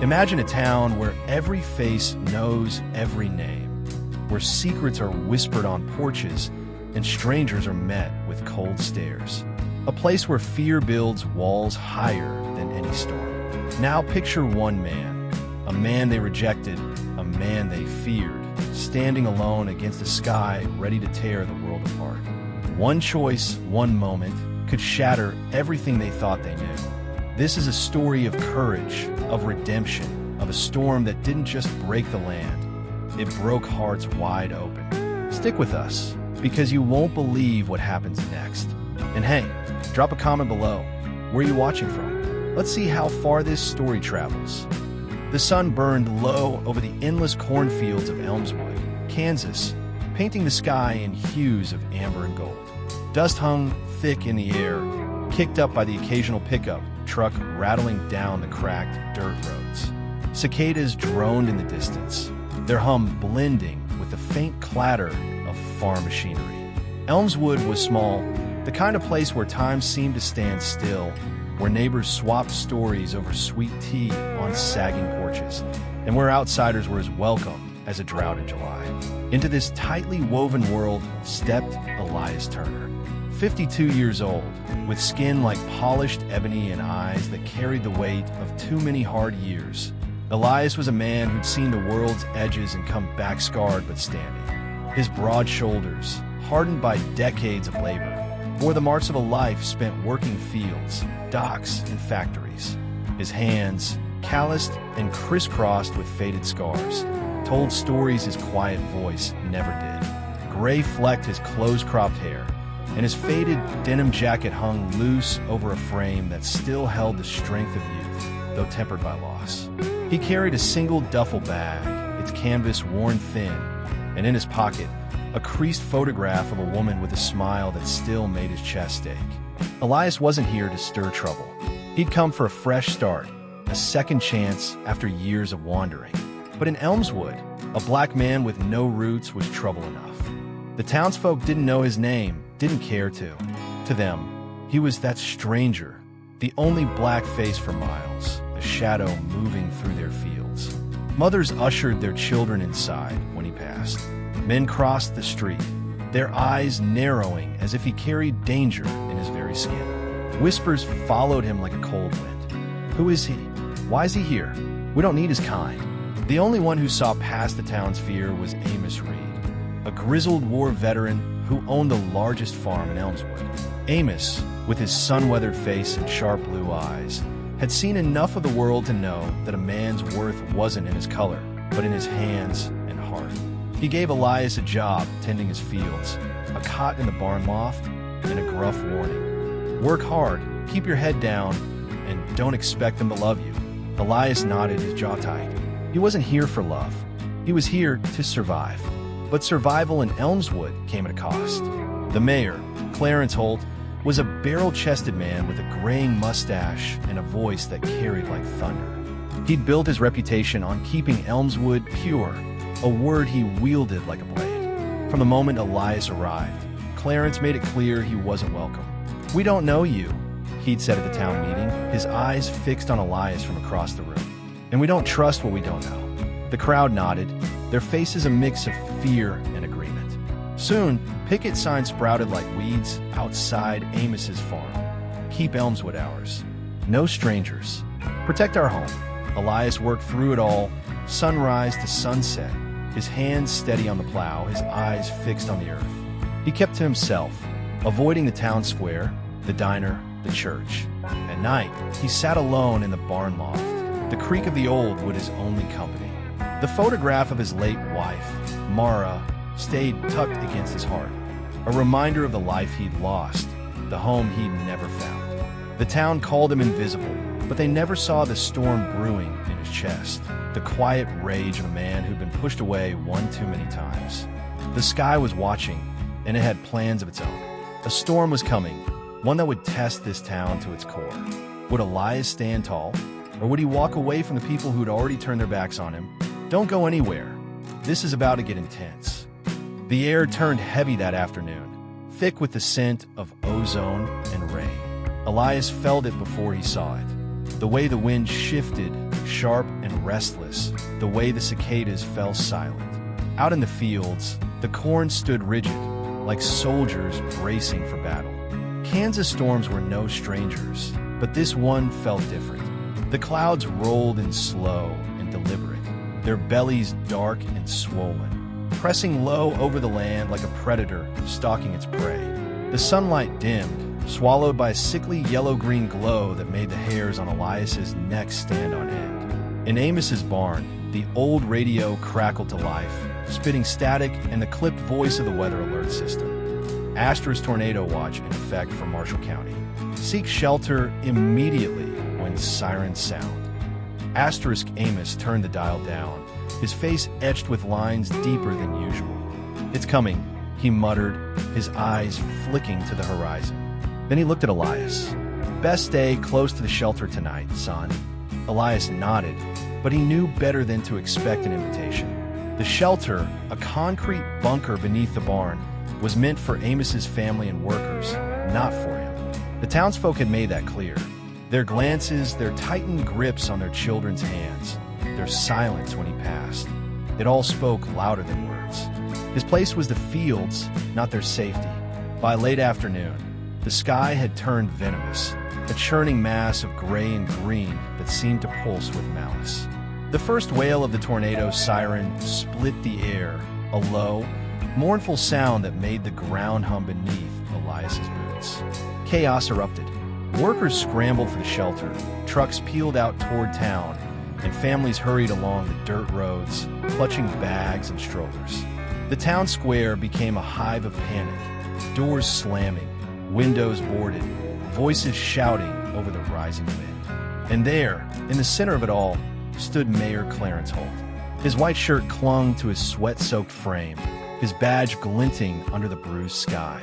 Imagine a town where every face knows every name, where secrets are whispered on porches and strangers are met with cold stares. A place where fear builds walls higher than any storm. Now picture one man, a man they rejected, a man they feared, standing alone against a sky ready to tear the world apart. One choice, one moment, could shatter everything they thought they knew. This is a story of courage, of redemption, of a storm that didn't just break the land, it broke hearts wide open. Stick with us, because you won't believe what happens next. And hey, drop a comment below. Where are you watching from? Let's see how far this story travels. The sun burned low over the endless cornfields of Elmswood, Kansas, painting the sky in hues of amber and gold. Dust hung thick in the air, kicked up by the occasional pickup truck rattling down the cracked dirt roads. Cicadas droned in the distance, their hum blending with the faint clatter of farm machinery. Elmswood was small, the kind of place where time seemed to stand still, where neighbors swapped stories over sweet tea on sagging porches, and where outsiders were as welcome as a drought in July. Into this tightly woven world stepped Elias Turner, 52 years old, with skin like polished ebony and eyes that carried the weight of too many hard years. Elias was a man who'd seen the world's edges and come back scarred but standing. His broad shoulders, hardened by decades of labor, bore the marks of a life spent working fields, docks, and factories. His hands, calloused and crisscrossed with faded scars, told stories his quiet voice never did. Gray flecked his close-cropped hair, and his faded denim jacket hung loose over a frame that still held the strength of youth, though tempered by loss. He carried a single duffel bag, its canvas worn thin, and in his pocket, a creased photograph of a woman with a smile that still made his chest ache. Elias wasn't here to stir trouble. He'd come for a fresh start, a second chance after years of wandering. But in Elmswood, a black man with no roots was trouble enough. The townsfolk didn't know his name, didn't care to. To them, he was that stranger, the only black face for miles, a shadow moving through their fields. Mothers ushered their children inside when he passed. Men crossed the street, their eyes narrowing as if he carried danger in his very skin. Whispers followed him like a cold wind. Who is he? Why is he here? We don't need his kind. The only one who saw past the town's fear was Amos Reed, a grizzled war veteran who owned the largest farm in Elmswood. Amos, with his sun-weathered face and sharp blue eyes, had seen enough of the world to know that a man's worth wasn't in his color, but in his hands and heart. He gave Elias a job tending his fields, a cot in the barn loft, and a gruff warning. Work hard, keep your head down, and don't expect them to love you. Elias nodded, his jaw tight. He wasn't here for love. He was here to survive. But survival in Elmswood came at a cost. The mayor, Clarence Holt, was a barrel-chested man with a graying mustache and a voice that carried like thunder. He'd built his reputation on keeping Elmswood pure, a word he wielded like a blade. From the moment Elias arrived, Clarence made it clear he wasn't welcome. "We don't know you," he'd said at the town meeting, his eyes fixed on Elias from across the room. "And we don't trust what we don't know." The crowd nodded, their faces a mix of fear and agreement. Soon, picket signs sprouted like weeds outside Amos's farm. "Keep Elmswood ours. No strangers. Protect our home." Elias worked through it all, sunrise to sunset, his hands steady on the plow, his eyes fixed on the earth. He kept to himself, avoiding the town square, the diner, the church. At night, he sat alone in the barn loft, the creak of the old wood his only company. The photograph of his late wife, Mara, stayed tucked against his heart, a reminder of the life he'd lost, the home he'd never found. The town called him invisible, but they never saw the storm brewing in his chest, the quiet rage of a man who'd been pushed away one too many times. The sky was watching, and it had plans of its own. A storm was coming, one that would test this town to its core. Would Elias stand tall, or would he walk away from the people who'd already turned their backs on him? Don't go anywhere. This is about to get intense. The air turned heavy that afternoon, thick with the scent of ozone and rain. Elias felt it before he saw it. The way the wind shifted, sharp and restless, the way the cicadas fell silent. Out in the fields, the corn stood rigid, like soldiers bracing for battle. Kansas storms were no strangers, but this one felt different. The clouds rolled in slow and deliberate, their bellies dark and swollen, pressing low over the land like a predator stalking its prey. The sunlight dimmed, swallowed by a sickly yellow-green glow that made the hairs on Elias's neck stand on end. In Amos's barn, the old radio crackled to life, spitting static and the clipped voice of the weather alert system. Asterisk tornado watch in effect for Marshall County. Seek shelter immediately when sirens sound. Asterisk Amos turned the dial down, his face etched with lines deeper than usual. "It's coming," he muttered, his eyes flicking to the horizon. Then he looked at Elias. "Best stay close to the shelter tonight, son." Elias nodded, but he knew better than to expect an invitation. The shelter, a concrete bunker beneath the barn, was meant for Amos's family and workers, not for him. The townsfolk had made that clear. Their glances, their tightened grips on their children's hands, their silence when he passed. It all spoke louder than words. His place was the fields, not their safety. By late afternoon, the sky had turned venomous, a churning mass of gray and green that seemed to pulse with malice. The first wail of the tornado siren split the air, a low, mournful sound that made the ground hum beneath Elias's boots. Chaos erupted. Workers scrambled for the shelter, trucks peeled out toward town, and families hurried along the dirt roads, clutching bags and strollers. The town square became a hive of panic, doors slamming, windows boarded, voices shouting over the rising wind. And there, in the center of it all, stood Mayor Clarence Holt. His white shirt clung to his sweat-soaked frame, his badge glinting under the bruised sky.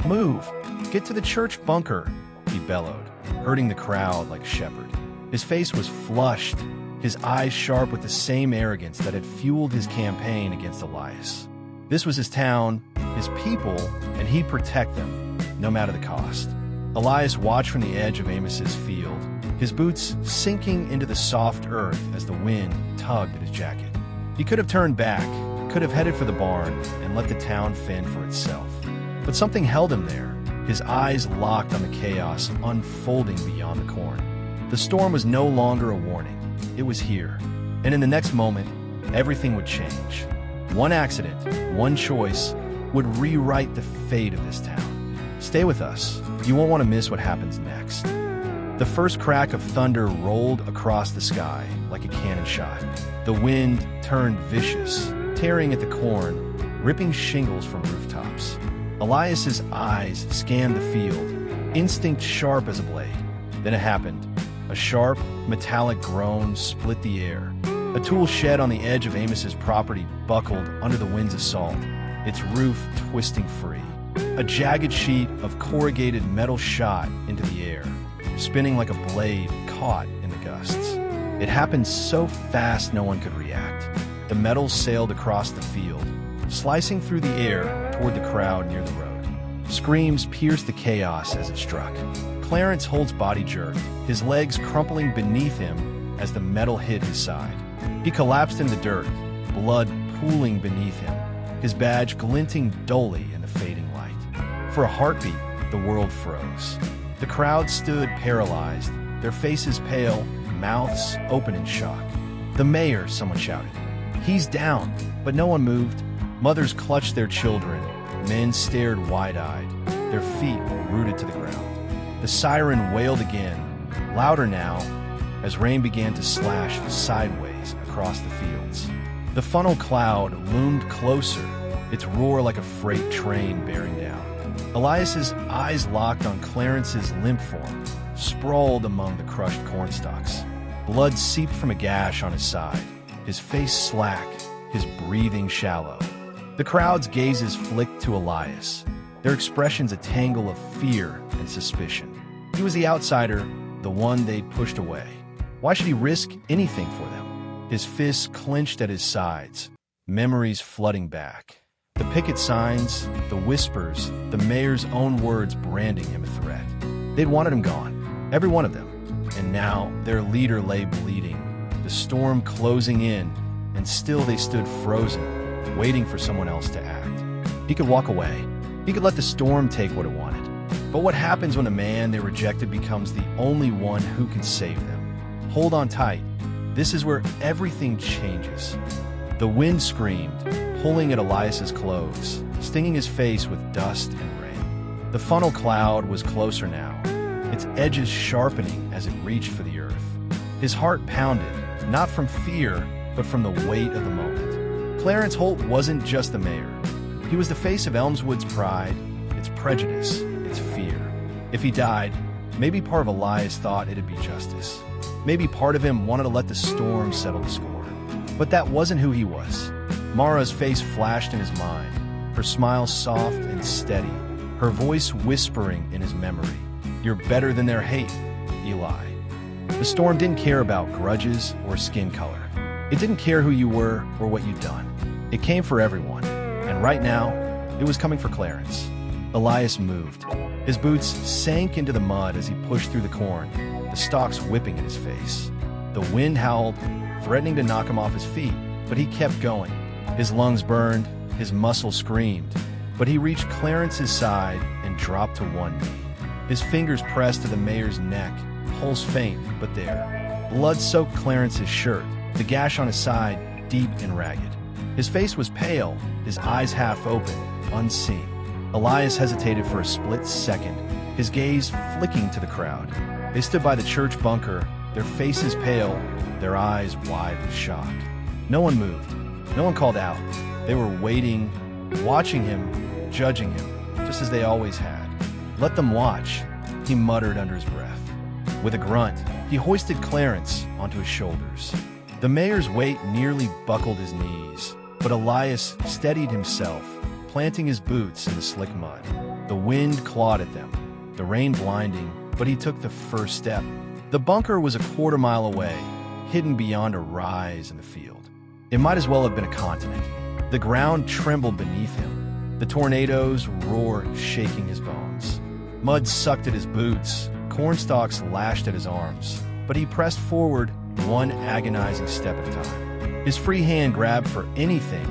"Move! Get to the church bunker!" he bellowed, herding the crowd like a shepherd. His face was flushed, his eyes sharp with the same arrogance that had fueled his campaign against Elias. This was his town, his people, and he'd protect them, no matter the cost. Elias watched from the edge of Amos's field, his boots sinking into the soft earth as the wind tugged at his jacket. He could have turned back, could have headed for the barn and let the town fend for itself. But something held him there, his eyes locked on the chaos unfolding beyond the corn. The storm was no longer a warning. It was here. And in the next moment, everything would change. One accident, one choice, would rewrite the fate of this town. Stay with us. You won't want to miss what happens next. The first crack of thunder rolled across the sky like a cannon shot. The wind turned vicious, tearing at the corn, ripping shingles from rooftops. Elias's eyes scanned the field, instinct sharp as a blade. Then it happened. A sharp, metallic groan split the air. A tool shed on the edge of Amos's property buckled under the wind's assault, its roof twisting free. A jagged sheet of corrugated metal shot into the air, spinning like a blade caught in the gusts. It happened so fast no one could react. The metal sailed across the field, slicing through the air toward the crowd near the road. Screams pierced the chaos as it struck. Clarence Holt's body jerked, his legs crumpling beneath him as the metal hit his side. He collapsed in the dirt, blood pooling beneath him, his badge glinting dully in the fading light. For a heartbeat, the world froze. The crowd stood paralyzed, their faces pale, mouths open in shock. "The mayor," someone shouted. "He's down," but no one moved. Mothers clutched their children, men stared wide-eyed, their feet rooted to the ground. The siren wailed again, louder now, as rain began to slash sideways across the fields. The funnel cloud loomed closer, its roar like a freight train bearing down. Elias's eyes locked on Clarence's limp form, sprawled among the crushed cornstalks. Blood seeped from a gash on his side, his face slack, his breathing shallow. The crowd's gazes flicked to Elias, their expressions a tangle of fear and suspicion. He was the outsider, the one they'd pushed away. Why should he risk anything for them? His fists clenched at his sides, memories flooding back. The picket signs, the whispers, the mayor's own words branding him a threat. They'd wanted him gone, every one of them. And now their leader lay bleeding, the storm closing in, and still they stood frozen, waiting for someone else to act. He could walk away. He could let the storm take what it wanted. But what happens when a man they rejected becomes the only one who can save them? Hold on tight. This is where everything changes. The wind screamed, pulling at Elias's clothes, stinging his face with dust and rain. The funnel cloud was closer now, its edges sharpening as it reached for the earth. His heart pounded, not from fear, but from the weight of the moment. Clarence Holt wasn't just the mayor. He was the face of Elmswood's pride, its prejudice, its fear. If he died, maybe part of Elias thought it'd be justice. Maybe part of him wanted to let the storm settle the score. But that wasn't who he was. Mara's face flashed in his mind, her smile soft and steady, her voice whispering in his memory. You're better than their hate, Eli. The storm didn't care about grudges or skin color. It didn't care who you were or what you'd done. It came for everyone. And right now, it was coming for Clarence. Elias moved. His boots sank into the mud as he pushed through the corn, the stalks whipping in his face. The wind howled, threatening to knock him off his feet, but he kept going. His lungs burned, his muscles screamed, but he reached Clarence's side and dropped to one knee. His fingers pressed to the mayor's neck, pulse faint, but there. Blood soaked Clarence's shirt, the gash on his side deep and ragged. His face was pale, his eyes half open, unseen. Elias hesitated for a split second, his gaze flicking to the crowd. They stood by the church bunker, their faces pale, their eyes wide with shock. No one moved. No one called out. They were waiting, watching him, judging him, just as they always had. Let them watch, he muttered under his breath. With a grunt, he hoisted Clarence onto his shoulders. The mayor's weight nearly buckled his knees, but Elias steadied himself, planting his boots in the slick mud. The wind clawed at them, the rain blinding, but he took the first step. The bunker was a quarter-mile away, hidden beyond a rise in the field. It might as well have been a continent. The ground trembled beneath him. The tornadoes roared, shaking his bones. Mud sucked at his boots, cornstalks lashed at his arms, but he pressed forward one agonizing step at a time. His free hand grabbed for anything,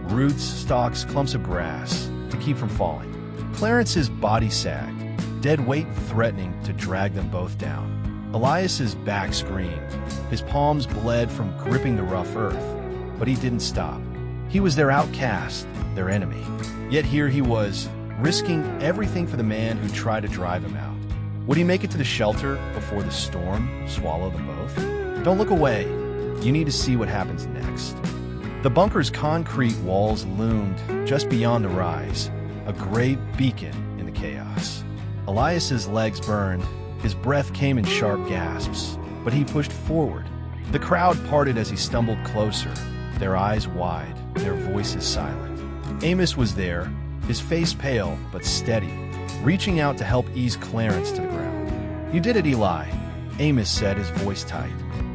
roots, stalks, clumps of grass, to keep from falling. Clarence's body sagged, dead weight threatening to drag them both down. Elias's back screamed. His palms bled from gripping the rough earth, but he didn't stop. He was their outcast, their enemy. Yet here he was, risking everything for the man who tried to drive him out. Would he make it to the shelter before the storm swallowed them both? Don't look away. You need to see what happens next. The bunker's concrete walls loomed just beyond the rise, a gray beacon in the chaos. Elias's legs burned, his breath came in sharp gasps, but he pushed forward. The crowd parted as he stumbled closer, their eyes wide, their voices silent. Amos was there, his face pale but steady, reaching out to help ease Clarence to the ground. You did it, Eli, Amos said, his voice tight.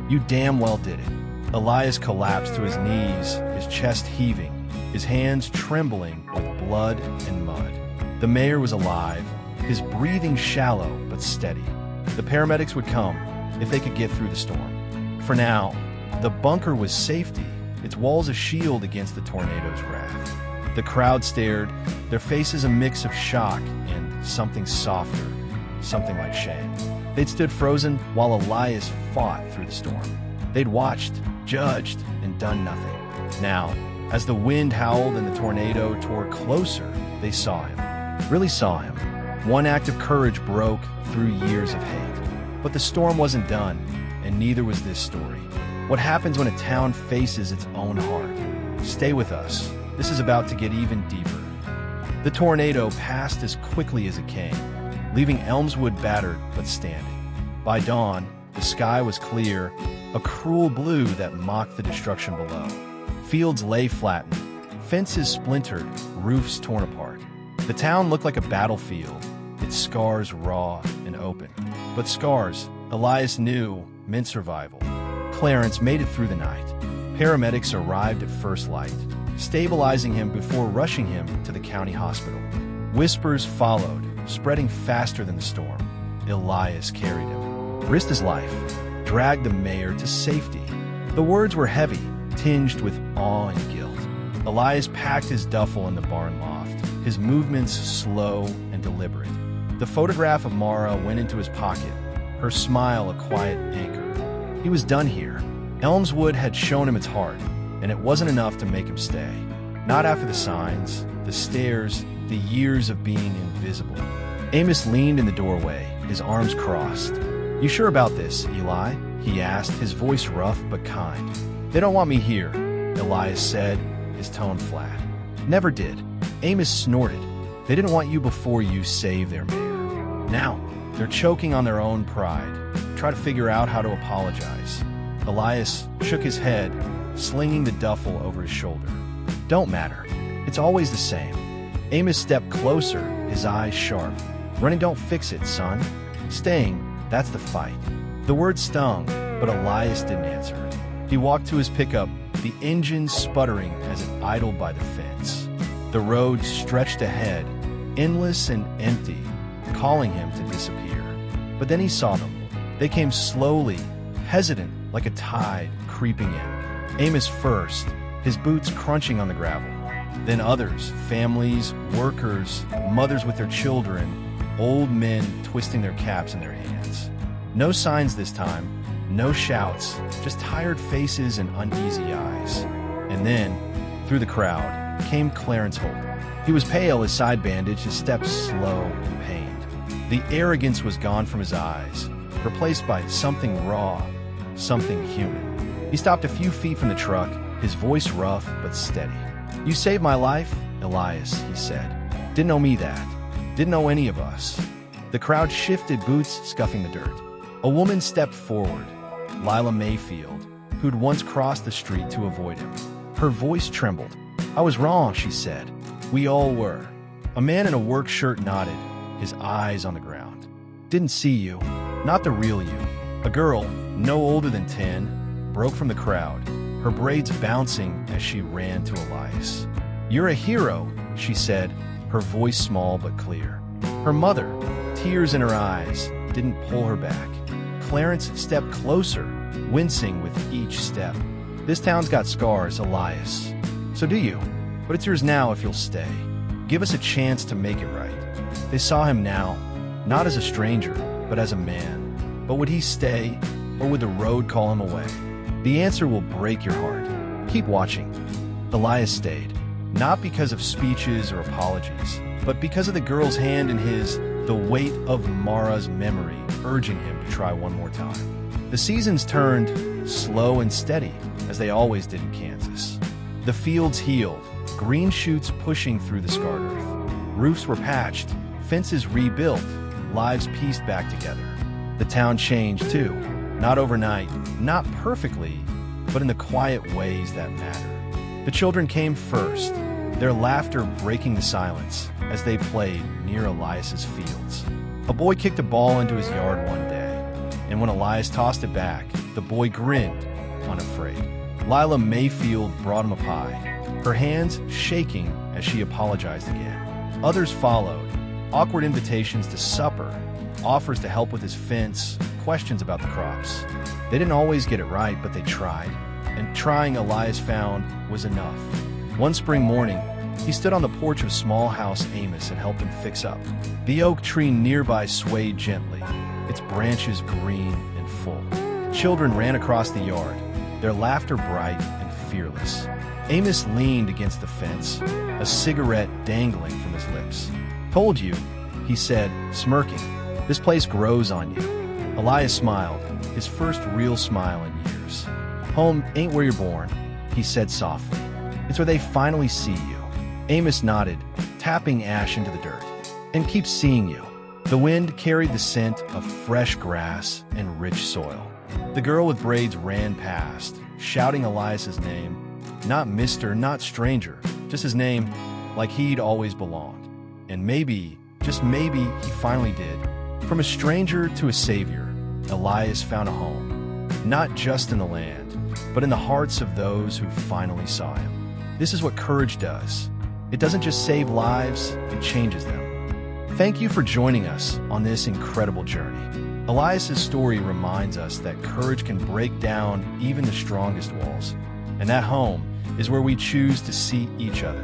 You damn well did it. Elias collapsed to his knees, his chest heaving, his hands trembling with blood and mud. The mayor was alive, his breathing shallow but steady. The paramedics would come if they could get through the storm. For now, the bunker was safety, its walls a shield against the tornado's wrath. The crowd stared, their faces a mix of shock and something softer, something like shame. They'd stood frozen while Elias fought through the storm. They'd watched, judged, and done nothing. Now, as the wind howled and the tornado tore closer, they saw him. Really saw him. One act of courage broke through years of hate. But the storm wasn't done, and neither was this story. What happens when a town faces its own heart? Stay with us. This is about to get even deeper. The tornado passed as quickly as it came, leaving Elmswood battered but standing. By dawn, the sky was clear, a cruel blue that mocked the destruction below. Fields lay flattened, fences splintered, roofs torn apart. The town looked like a battlefield, its scars raw and open. But scars, Elias knew, meant survival. Clarence made it through the night. Paramedics arrived at first light, stabilizing him before rushing him to the county hospital. Whispers followed, spreading faster than the storm. Elias carried him, risked his life, dragged the mayor to safety. The words were heavy, tinged with awe and guilt. Elias packed his duffel in the barn loft, his movements slow and deliberate. The photograph of Mara went into his pocket, her smile a quiet anchor. He was done here. Elmswood had shown him its heart, and it wasn't enough to make him stay. Not after the signs, the stares, the years of being invisible. Amos leaned in the doorway, his arms crossed. "You sure about this, Eli?" he asked, his voice rough but kind. "They don't want me here," Elias said, his tone flat. "Never did." Amos snorted. "They didn't want you before you saved their mayor. Now, they're choking on their own pride. Try to figure out how to apologize." Elias shook his head, slinging the duffel over his shoulder. "Don't matter. It's always the same." Amos stepped closer, his eyes sharp. "Running don't fix it, son. Staying, that's the fight." The words stung, but Elias didn't answer. He walked to his pickup, the engine sputtering as it idled by the fence. The road stretched ahead, endless and empty, calling him to disappear. But then he saw them. They came slowly, hesitant like a tide creeping in. Amos first, his boots crunching on the gravel. Then others, families, workers, mothers with their children, old men twisting their caps in their hands. No signs this time, no shouts, just tired faces and uneasy eyes. And then, through the crowd, came Clarence Holt. He was pale, his side bandaged, his steps slow and pained. The arrogance was gone from his eyes, replaced by something raw, something human. He stopped a few feet from the truck, his voice rough but steady. "You saved my life, Elias," he said. "Didn't know me that. Didn't know any of us." The crowd shifted, boots scuffing the dirt. A woman stepped forward, Lila Mayfield, who'd once crossed the street to avoid him. Her voice trembled. "I was wrong," she said. "We all were." A man in a work shirt nodded, his eyes on the ground. "Didn't see you. Not the real you." A girl, no older than 10, broke from the crowd, her braids bouncing as she ran to Elias. "You're a hero," she said, her voice small but clear. Her mother, tears in her eyes, didn't pull her back. Clarence stepped closer, wincing with each step. "This town's got scars, Elias. So do you. But it's yours now if you'll stay. Give us a chance to make it right." They saw him now, not as a stranger, but as a man. But would he stay, or would the road call him away? The answer will break your heart. Keep watching. Elias stayed, not because of speeches or apologies, but because of the girl's hand in his, the weight of Mara's memory urging him to try one more time. The seasons turned, slow and steady, as they always did in Kansas. The fields healed, green shoots pushing through the scarred earth. Roofs were patched, fences rebuilt, lives pieced back together. The town changed too, not overnight, not perfectly, but in the quiet ways that matter. The children came first, their laughter breaking the silence as they played near Elias's fields. A boy kicked a ball into his yard one day, and when Elias tossed it back, the boy grinned, unafraid. Lila Mayfield brought him a pie, her hands shaking as she apologized again. Others followed, awkward invitations to supper, offers to help with his fence, questions about the crops. They didn't always get it right, but they tried, and trying, Elias found, was enough. One spring morning, he stood on the porch of small house Amos and helped him fix up. The oak tree nearby swayed gently, its branches green and full. Children ran across the yard, their laughter bright and fearless. Amos leaned against the fence, a cigarette dangling from his lips. "Told you," he said, smirking. "This place grows on you." Elias smiled, his first real smile in years. "Home ain't where you're born," he said softly. "It's where they finally see you." Amos nodded, tapping ash into the dirt. "And keep seeing you." The wind carried the scent of fresh grass and rich soil. The girl with braids ran past, shouting Elias's name. Not Mr., not stranger, just his name, like he'd always belonged. And maybe, just maybe, he finally did. From a stranger to a savior, Elias found a home. Not just in the land, but in the hearts of those who finally saw him. This is what courage does. It doesn't just save lives, it changes them. Thank you for joining us on this incredible journey. Elias's story reminds us that courage can break down even the strongest walls, and that home is where we choose to see each other,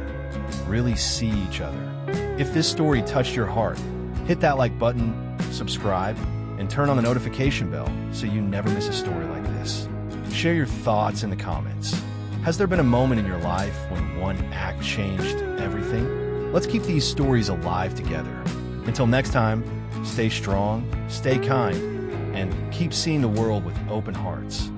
really see each other. If this story touched your heart, hit that like button, subscribe, and turn on the notification bell so you never miss a story like this. Share your thoughts in the comments. Has there been a moment in your life when one act changed everything? Let's keep these stories alive together. Until next time, stay strong, stay kind, and keep seeing the world with open hearts.